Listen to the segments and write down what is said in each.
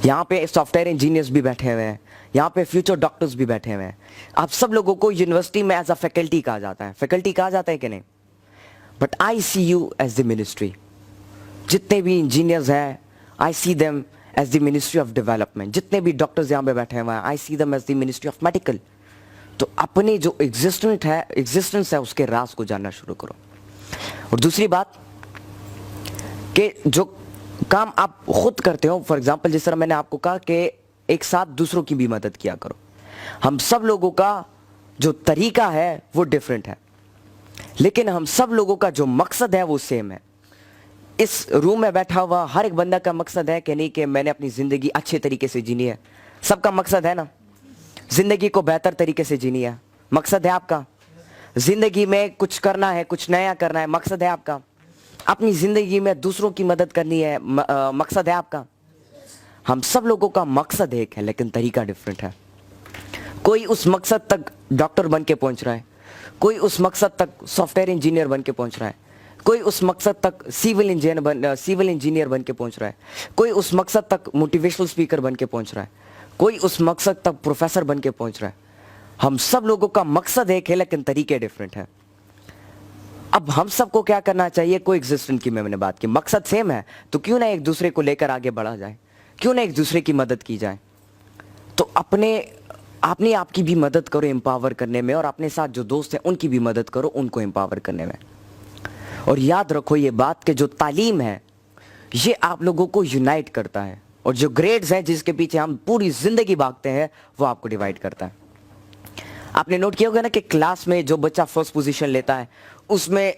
यहाँ पे software engineers भी बैठे हुए हैं, यहाँ पे फ्यूचर डॉक्टर्स भी बैठे हुए हैं। आप सब लोगों को यूनिवर्सिटी में एज अ फैकल्टी कहा जाता है, फैकल्टी कहा जाता है कि नहीं? But I see you as the ministry. जितने भी इंजीनियर्स हैं, I see them as the ministry of development. जितने भी डॉक्टर्स यहाँ पे बैठे हुए हैं, I see them as the ministry of medical. तो अपने जो एग्जिस्टेंस है उसके राज को जानना शुरू करो। और दूसरी बात कि जो काम आप खुद करते हो, फॉर एग्जांपल जिस तरह मैंने आपको कहा कि एक साथ दूसरों की भी मदद किया करो। हम सब लोगों का जो तरीका है वो डिफरेंट है, लेकिन हम सब लोगों का जो मकसद है वो सेम है। इस रूम में बैठा हुआ हर एक बंदा का मकसद है कि नहीं कि मैंने अपनी जिंदगी अच्छे तरीके से जीनी है। सबका मकसद है ना, जिंदगी को बेहतर तरीके से जीनी है। मकसद है आपका जिंदगी में कुछ करना है, कुछ नया करना है। मकसद है आपका अपनी जिंदगी में दूसरों की मदद करनी है। मकसद है आपका। हम सब लोगों का मकसद एक है, लेकिन तरीका डिफरेंट है। कोई उस मकसद तक डॉक्टर बन के पहुंच रहा है, कोई उस मकसद तक सॉफ्टवेयर इंजीनियर बन के पहुंच रहा है, कोई उस मकसद तक सिविल इंजीनियर बन के पहुंच रहा है, कोई उस मकसद तक मोटिवेशनल स्पीकर बन के पहुंच रहा है, कोई उस मकसद तक प्रोफेसर बन के पहुंच रहा है। हम सब लोगों का मकसद एक है, लेकिन तरीके डिफरेंट है। अब हम सबको क्या करना चाहिए? कोई एग्जिस्टेंस की मैंने बात की, मकसद सेम है, तो क्यों ना एक दूसरे को लेकर आगे बढ़ा जाए, क्यों ना एक दूसरे की मदद की जाए। तो अपने आपकी भी मदद करो एम्पावर करने में, और अपने साथ जो दोस्त हैं उनकी भी मदद करो उनको एम्पावर करने में। और याद रखो ये बात कि जो तालीम है ये आप लोगों को यूनाइट करता है, और जो ग्रेड्स हैं जिसके पीछे हम पूरी जिंदगी भागते हैं वो आपको डिवाइड करता है। आपने नोट किया होगा ना कि क्लास में जो बच्चा फर्स्ट पोजीशन लेता है उसमें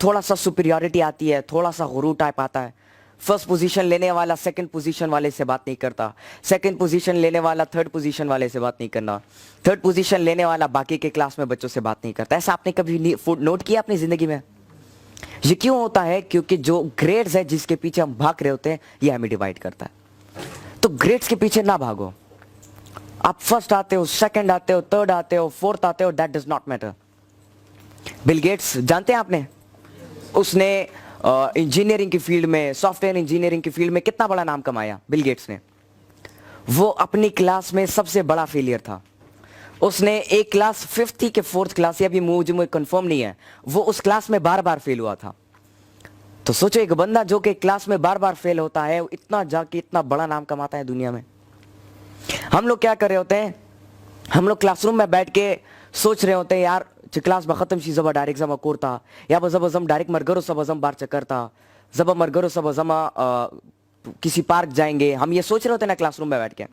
थोड़ा सा सुपीरियरिटी आती है, थोड़ा सा गुरूर टाइप आता है। फर्स्ट पोजीशन लेने वाला सेकंड पोजीशन वाले से बात नहीं करता, सेकंड पोजीशन लेने वाला थर्ड पोजीशन वाले से बात नहीं करना, थर्ड पोजीशन लेने वाला बाकी के क्लास में बच्चों से बात नहीं करता। ऐसा आपने कभी नोट किया अपनी जिंदगी में? ये क्यों होता है? क्योंकि जो ग्रेड्स है जिसके पीछे हम भाग रहे होते हैं ये हमें डिवाइड करता है। तो ग्रेड्स के पीछे ना भागो। आप फर्स्ट आते हो, सेकंड आते हो, थर्ड आते हो, फोर्थ आते हो, that does not matter. Bill Gates जानते हैं आपने? उसने इंजीनियरिंग की फील्ड में, सॉफ्टवेयर इंजीनियरिंग की फील्ड में कितना बड़ा नाम कमाया बिल गेट्स ने। वो अपनी क्लास में सबसे बड़ा फेलियर था। उसने एक क्लास फिफ्थ थी कि फोर्थ क्लास, या भी मुझे कंफर्म नहीं है, वो उस क्लास में बार बार फेल हुआ था। तो सोचो एक बंदा जो कि क्लास में बार बार फेल होता है, इतना जाके इतना बड़ा नाम कमाता है दुनिया में। हम लोग क्या कर रहे होते हैं? हम लोग क्लासरूम में बैठ के सोच रहे होते हैं यार क्लास खत्म शी जब डायरेक्ट जमा कोरता, या जब जम डायरेक्ट मरगरो सब जम बार चकरता, जब मरगरो सब जमा किसी पार्क जाएंगे। हम ये सोच रहे होते हैं ना क्लासरूम में बैठ के।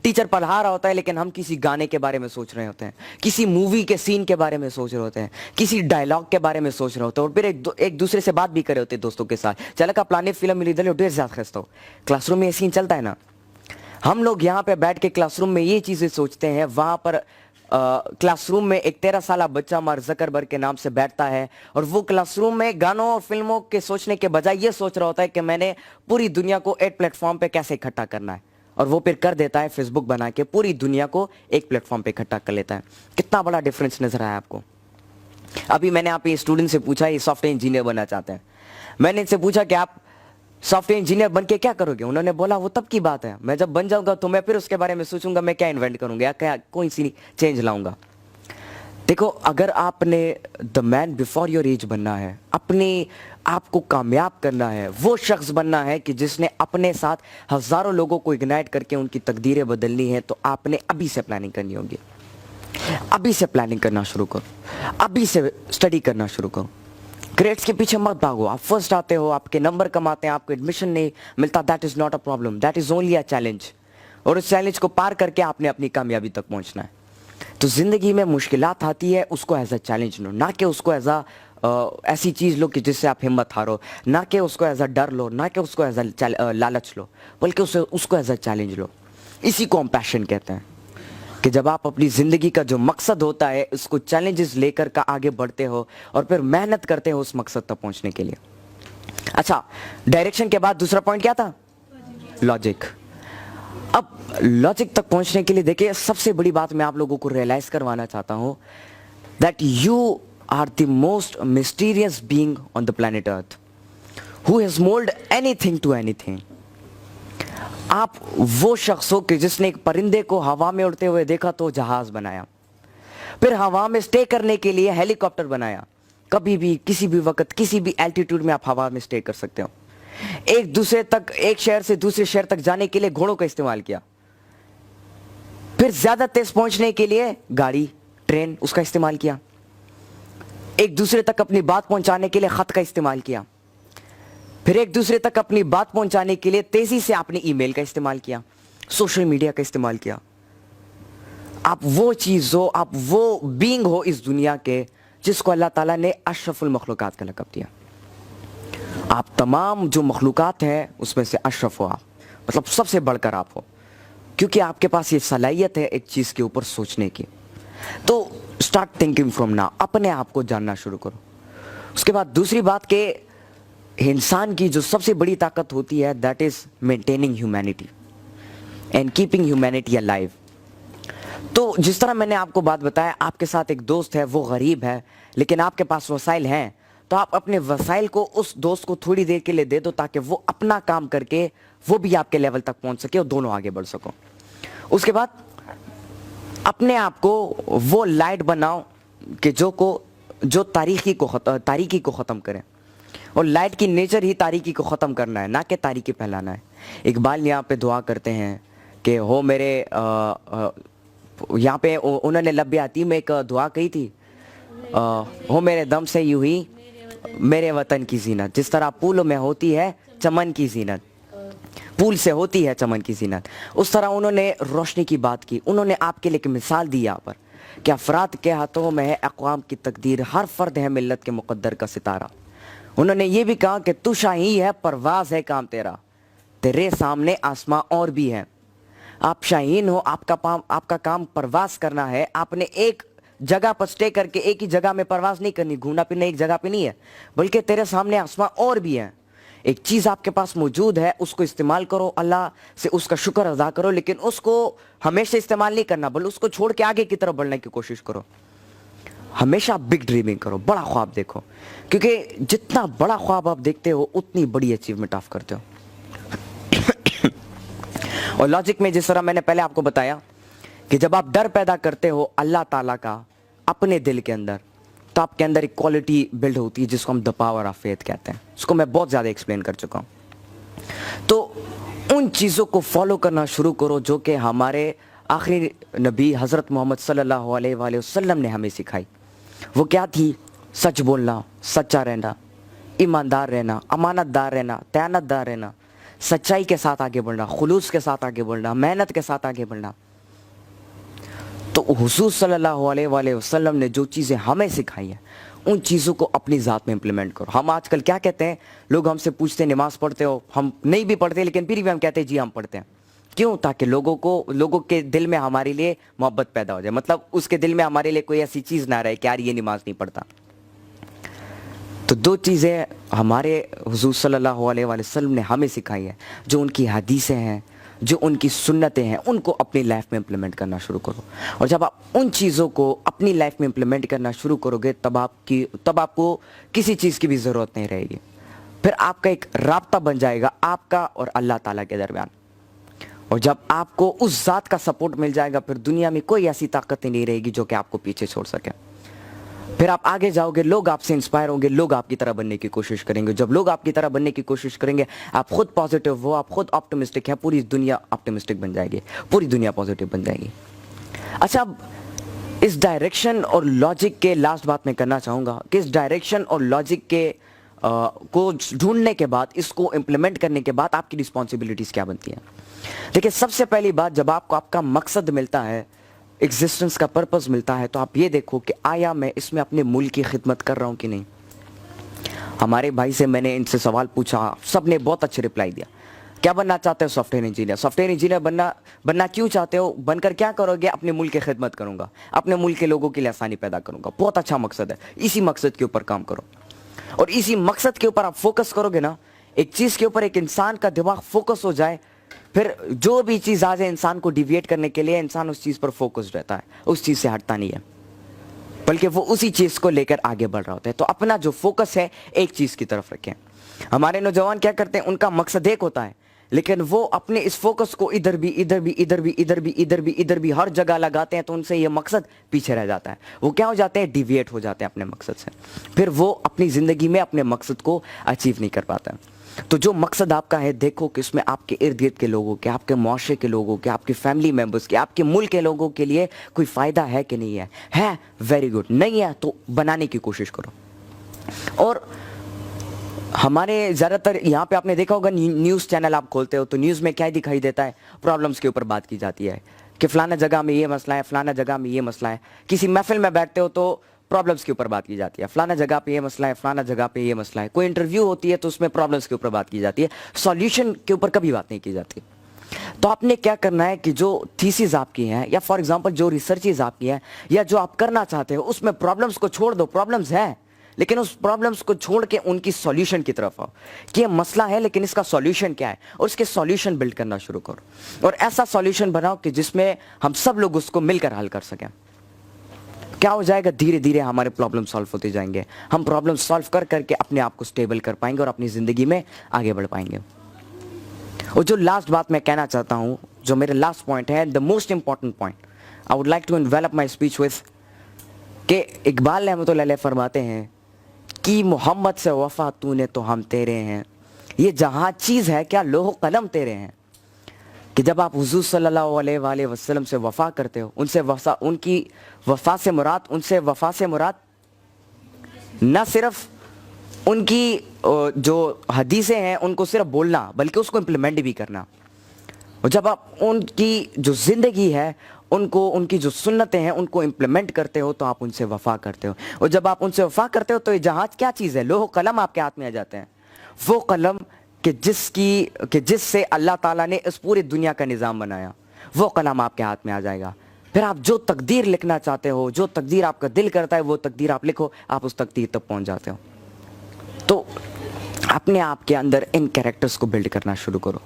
टीचर पढ़ा रहा होता है लेकिन हम किसी गाने के बारे में सोच रहे होते हैं, किसी मूवी के सीन के बारे में सोच रहे होते हैं, किसी डायलॉग के बारे में सोच रहे होते हैं, और फिर एक दूसरे से बात भी कर रहे होते हैं दोस्तों के साथ। चल का प्लाने फिल्म मिली दल ढेर ज्यादा खस्ता हो। क्लासरूम में ये सीन चलता है ना। हम लोग यहाँ पे बैठ के क्लासरूम में ये चीजें सोचते हैं, वहां पर क्लासरूम में एक 13 साल बच्चा मार्क ज़करबर्ग के नाम से बैठता है, और वो क्लासरूम में गानों और फिल्मों के सोचने के बजाय ये सोच रहा होता है कि मैंने पूरी दुनिया को एक प्लेटफॉर्म पे कैसे इकट्ठा करना है, और वो फिर कर देता है फेसबुक बना के पूरी दुनिया को एक प्लेटफॉर्म पे इकट्ठा कर लेता है। कितना बड़ा डिफरेंस नजर आया आपको? अभी मैंने आप ये स्टूडेंट से पूछा, ये सॉफ्टवेयर इंजीनियर बनना चाहते हैं, मैंने इनसे पूछा कि आप सॉफ्टवेयर इंजीनियर बन के क्या करोगे? उन्होंने बोला वो तब की बात है, मैं जब बन जाऊंगा तो मैं फिर उसके बारे में सोचूंगा मैं क्या इन्वेंट करूंगा या क्या कोई सी चेंज लाऊंगा। देखो, अगर आपने the man before your age बनना है, अपने आपको कामयाब करना है, वो शख्स बनना है कि जिसने अपने साथ हजारों लोगों को इग्नाइट करके उनकी तकदीरें बदलनी है, तो आपने अभी से प्लानिंग करनी होगी। अभी से प्लानिंग करना शुरू करो, अभी से स्टडी करना शुरू करो। ग्रेड्स के पीछे मत भागो। आप फर्स्ट आते हो, आपके नंबर कम आते हैं, आपको एडमिशन नहीं मिलता, that is not a problem, that is only a challenge. और उस चैलेंज को पार करके आपने अपनी कामयाबी तक पहुंचना है। तो जिंदगी में मुश्किलात आती है, उसको एज अ चैलेंज लो, ना कि उसको एज अ ऐसी चीज लो कि जिससे आप हिम्मत हारो, ना कि उसको एज अ डर लो, ना कि उसको एज अ लालच लो, बल्कि उसको एज अ चैलेंज लो। इसी को हम पैशन कहते हैं, कि जब आप अपनी जिंदगी का जो मकसद होता है उसको चैलेंजेस लेकर का आगे बढ़ते हो और फिर मेहनत करते हो उस मकसद तक पहुंचने के लिए। अच्छा, डायरेक्शन के बाद दूसरा पॉइंट क्या था? लॉजिक। अब लॉजिक तक पहुंचने के लिए देखिए, सबसे बड़ी बात मैं आप लोगों को रियलाइज करवाना चाहता हूं that you are the most mysterious being on the planet earth who has mould anything to anything. आप वो शख्स हो कि जिसने एक परिंदे को हवा में उड़ते हुए देखा तो जहाज बनाया, फिर हवा में स्टे करने के लिए हेलीकॉप्टर बनाया। कभी भी किसी भी वक्त किसी भी एल्टीट्यूड में आप हवा में स्टे कर सकते हो। एक शहर से दूसरे शहर तक जाने के लिए घोड़ों का इस्तेमाल किया, फिर ज्यादा तेज पहुंचने के लिए गाड़ी, ट्रेन, उसका इस्तेमाल किया। एक दूसरे तक अपनी बात पहुंचाने के लिए खत का इस्तेमाल किया, फिर एक दूसरे तक अपनी बात पहुंचाने के लिए तेजी से आपने ईमेल का इस्तेमाल किया, सोशल मीडिया का इस्तेमाल किया। आप वो चीज हो, आप वो बीइंग हो इस दुनिया के जिसको अल्लाह ताला ने अशरफुल मखलूकात का लक़ब दिया। आप तमाम जो मखलूकात हैं उसमें से अशरफ हो आप, मतलब सबसे बढ़कर आप हो, क्योंकि आपके पास ये सलाहियत है एक चीज के ऊपर सोचने की। तो स्टार्ट थिंकिंग फ्रॉम नाउ, अपने आप को जानना शुरू करो। उसके बाद दूसरी बात के इंसान की जो सबसे बड़ी ताकत होती है that is maintaining humanity and keeping humanity alive. तो जिस तरह मैंने आपको बात बताया, आपके साथ एक दोस्त है, वो गरीब है लेकिन आपके पास वसाइल हैं, तो आप अपने वसाइल को उस दोस्त को थोड़ी देर के लिए दे दो ताकि वो अपना काम करके वो भी आपके लेवल तक पहुंच सके और दोनों आगे बढ़ सको। उसके बाद अपने आप को वो लाइट बनाओ कि जो तारीकी को ख़त्म करे, और लाइट की नेचर ही तारीकी को ख़त्म करना है, ना कि तारीकी फैलाना है। इकबाल यहाँ पे दुआ करते हैं कि हो मेरे यहाँ पे उन्होंने लब्बे आती में एक दुआ कही थी, हो मेरे दम से यूं ही मेरे वतन की जीनत, जिस तरह पुलों में होती है चमन की जीनत, पुल से होती है चमन की जीनत, उस तरह उन्होंने रोशनी की बात की। उन्होंने आपके लिए एक मिसाल दी यहाँ पर कि अफराद के हाथों में है अक़वाम की तकदीर, हर फर्द है मिल्लत के मुक़द्दर का सितारा। उन्होंने ये भी कहा कि तू शाही है परवाज़ है काम तेरा, तेरे सामने आसमां और भी है। आप शाहीन हो, आपका काम परवाज़ करना है। आपने एक जगह पर स्टे करके एक ही जगह में परवाज़ नहीं करनी, घूमना फिरना एक जगह पे नहीं है, बल्कि तेरे सामने आसमां और भी है। एक चीज़ आपके पास मौजूद है, उसको इस्तेमाल करो, अल्लाह से उसका शुक्र अदा करो, लेकिन उसको हमेशा इस्तेमाल नहीं करना, बल्कि उसको छोड़ के आगे की तरफ बढ़ने की कोशिश करो। हमेशा बिग ड्रीमिंग करो, बड़ा ख्वाब देखो, क्योंकि जितना बड़ा ख्वाब आप देखते हो उतनी बड़ी अचीवमेंट आप करते हो। और लॉजिक में जिस तरह मैंने पहले आपको बताया कि जब आप डर पैदा करते हो अल्लाह ताला का अपने दिल के अंदर, तो आपके अंदर एक क्वालिटी बिल्ड होती है जिसको हम द पावर ऑफ फेथ कहते हैं। उसको मैं बहुत ज़्यादा एक्सप्लेन कर चुका हूँ। तो उन चीज़ों को फॉलो करना शुरू करो जो कि हमारे आखिरी नबी हज़रत मोहम्मद सल्लल्लाहु अलैहि वसल्लम ने हमें सिखाई। वो क्या थी? सच बोलना, सच्चा रहना, ईमानदार रहना, अमानतदार रहना, दयानतदार रहना, सच्चाई के साथ आगे बढ़ना, खुलूस के साथ आगे बढ़ना, मेहनत के साथ आगे बढ़ना। तो हुजूर सल्लल्लाहु अलैहि वसल्लम ने जो चीज़ें हमें सिखाई हैं उन चीज़ों को अपनी ज़ात में इम्प्लीमेंट करो। हम आजकल क्या कहते हैं, लोग हमसे पूछते हैं नमाज पढ़ते हो? हम नहीं भी पढ़ते, लेकिन फिर भी हम कहते हैं जी हम पढ़ते हैं। क्यों? ताकि लोगों के दिल में हमारे लिए मोहब्बत पैदा हो जाए, मतलब उसके दिल में हमारे लिए कोई ऐसी चीज़ ना रहे कि यार ये नमाज नहीं पढ़ता। तो दो चीज़ें हमारे हुजूर सल्लल्लाहु अलैहि वसल्लम ने हमें सिखाई है, जो उनकी हदीसें हैं, जो उनकी सुन्नतें हैं, उनको अपनी लाइफ में इम्प्लीमेंट करना शुरू करो। और जब आप उन चीज़ों को अपनी लाइफ में इम्प्लीमेंट करना शुरू करोगे तब आपको किसी चीज़ की भी ज़रूरत नहीं रहेगी। फिर आपका एक राब्ता बन जाएगा आपका और अल्लाह ताला के दरमियान। और जब आपको उस ज़ात का सपोर्ट मिल जाएगा फिर दुनिया में कोई ऐसी ताकत नहीं रहेगी जो कि आपको पीछे छोड़ सके। फिर आप आगे जाओगे, लोग आपसे इंस्पायर होंगे, लोग आपकी तरह बनने की कोशिश करेंगे। जब लोग आपकी तरह बनने की कोशिश करेंगे, आप खुद पॉजिटिव हो, आप खुद ऑप्टिमिस्टिक है, पूरी दुनिया ऑप्टिमिस्टिक बन जाएगी, पूरी दुनिया पॉजिटिव बन जाएगी। अच्छा, अब इस डायरेक्शन और लॉजिक के लास्ट बात मैं करना चाहूँगा कि इस डायरेक्शन और लॉजिक के को ढूंढने के बाद, इसको इम्प्लीमेंट करने के बाद आपकी रिस्पॉन्सिबिलिटीज़ क्या बनती हैं। देखिए, सबसे पहली बात, जब आपको आपका मकसद मिलता है, एग्जिस्टेंस का पर्पस मिलता है, तो आप ये देखो कि आया मैं इसमें अपने मुल्क की खिदमत कर रहा हूँ कि नहीं। हमारे भाई से मैंने इनसे सवाल पूछा, सब ने बहुत अच्छे रिप्लाई दिया। क्या बनना चाहते हो? Software engineer. सॉफ्टवेयर इंजीनियर बनना क्यों चाहते हो? बनकर क्या करोगे? अपने मुल्क की खिदमत करूँगा, अपने मुल्क के लोगों के लिए आसानी पैदा करूँगा। बहुत अच्छा मकसद है, इसी मकसद के ऊपर काम करो। और इसी मकसद के ऊपर आप फोकस करोगे ना, एक चीज़ के ऊपर एक इंसान का दिमाग फोकस हो जाए, फिर जो भी चीज़ आ जाए इंसान को डिविएट करने के लिए, इंसान उस चीज़ पर फोकस रहता है, उस चीज़ से हटता नहीं है, बल्कि वो उसी चीज़ को लेकर आगे बढ़ रहा होता है। तो अपना जो फोकस है एक चीज़ की तरफ रखें। हमारे नौजवान क्या करते हैं, उनका मकसद एक होता है लेकिन वो अपने इस फोकस को इधर भी इधर भी इधर भी इधर भी इधर भी इधर भी हर जगह लगाते हैं, तो उनसे ये मकसद पीछे रह जाता है। वो क्या हो जाते हैं, डिविएट हो जाते हैं अपने मकसद से, फिर वो अपनी ज़िंदगी में अपने मकसद को अचीव नहीं कर पाता। तो जो मकसद आपका है, देखो कि उसमें आपके इर्द गिर्द के लोगों के, आपके मुआशरे के लोगों के, आपके फैमिली मेम्बर्स के, आपके मुल्क के लोगों के लिए कोई फ़ायदा है कि नहीं है वेरी गुड, नहीं है तो बनाने की कोशिश करो। और हमारे ज़्यादातर यहाँ पे आपने देखा होगा, न्यूज़ चैनल आप खोलते हो तो न्यूज़ में क्या दिखाई देता है, प्रॉब्लम्स के ऊपर बात की जाती है कि फ़लाना जगह में ये मसला है, फ़लाना जगह में ये मसला है। किसी महफिल में बैठते हो तो प्रॉब्लम्स के ऊपर बात की जाती है, फ़लाना जगह पे ये मसला है, फ़लाना जगह पे ये मसला है। कोई इंटरव्यू होती है तो उसमें प्रॉब्लम्स के ऊपर बात की जाती है, सॉल्यूशन के ऊपर कभी बात नहीं की जाती। तो आपने क्या करना है कि जो थीसिस आपकी हैं, या फॉर एग्जांपल जो रिसर्चेज आपकी हैं, या जो आप करना चाहते हो, उसमें प्रॉब्लम्स को छोड़ दो। प्रॉब्लम्स है लेकिन उस प्रॉब्लम्स को छोड़ के उनकी सॉल्यूशन की तरफ आओ कि ये मसला है लेकिन इसका सॉल्यूशन क्या है, और उसके सॉल्यूशन बिल्ड करना शुरू करो। और ऐसा सॉल्यूशन बनाओ कि जिसमें हम सब लोग उसको मिलकर हल कर सकें। क्या हो जाएगा, धीरे धीरे हमारे प्रॉब्लम सॉल्व होते जाएंगे, हम प्रॉब्लम सॉल्व कर करके अपने आप को स्टेबल कर पाएंगे और अपनी ज़िंदगी में आगे बढ़ पाएंगे। और जो लास्ट बात मैं कहना चाहता हूँ, जो मेरे लास्ट पॉइंट है, the most important point, I would like to envelop my speech with, कि इकबाल रहमतुल्लाह अलैह फरमाते हैं कि मोहम्मद से वफ़ा तूने तो हम तेरे हैं, ये जहाँ चीज़ है क्या लोह कलम तेरे हैं। कि जब आप हुजूर सल्लल्लाहु अलैहि वसल्लम से वफ़ा करते हो, उनसे उनकी वफ़ा से मुराद न सिर्फ उनकी जो हदीसें हैं उनको सिर्फ बोलना, बल्कि उसको इम्प्लीमेंट भी करना। और जब आप उनकी जो ज़िंदगी है, उनको, उनकी जो सुन्नतें हैं उनको इम्प्लीमेंट करते हो, तो आप उनसे वफ़ा करते हो। और जब आप उनसे वफ़ा करते हो तो ये जहाज क्या चीज़ है, लोह कलम आपके हाथ में आ जाते हैं। वो कलम कि जिससे अल्लाह ताला ने इस पूरी दुनिया का निज़ाम बनाया, वो कलम आपके हाथ में आ जाएगा। फिर आप जो तकदीर लिखना चाहते हो, जो तकदीर आपका दिल करता है, वो तकदीर आप लिखो, आप उस तकदीर तक पहुंच जाते हो। तो अपने आप के अंदर इन कैरेक्टर्स को बिल्ड करना शुरू करो,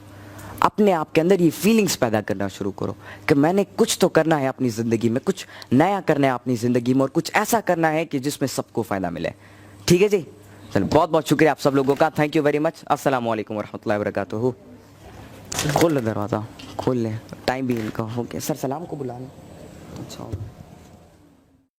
अपने आप के अंदर ये फीलिंग्स पैदा करना शुरू करो कि मैंने कुछ तो करना है अपनी ज़िंदगी में, कुछ नया करना है अपनी ज़िंदगी में, और कुछ ऐसा करना है कि जिसमें सबको फ़ायदा मिले। ठीक है जी, चलो बहुत बहुत शुक्रिया आप सब लोगों का, थैंक यू वेरी मच। अस्सलाम वालेकुम वरहमतुल्लाहि वबरकातुहू। खोल ले दरवाज़ा, खोल ले, टाइम भी इनका हो गया। सर सलाम को बुला लें। अच्छा।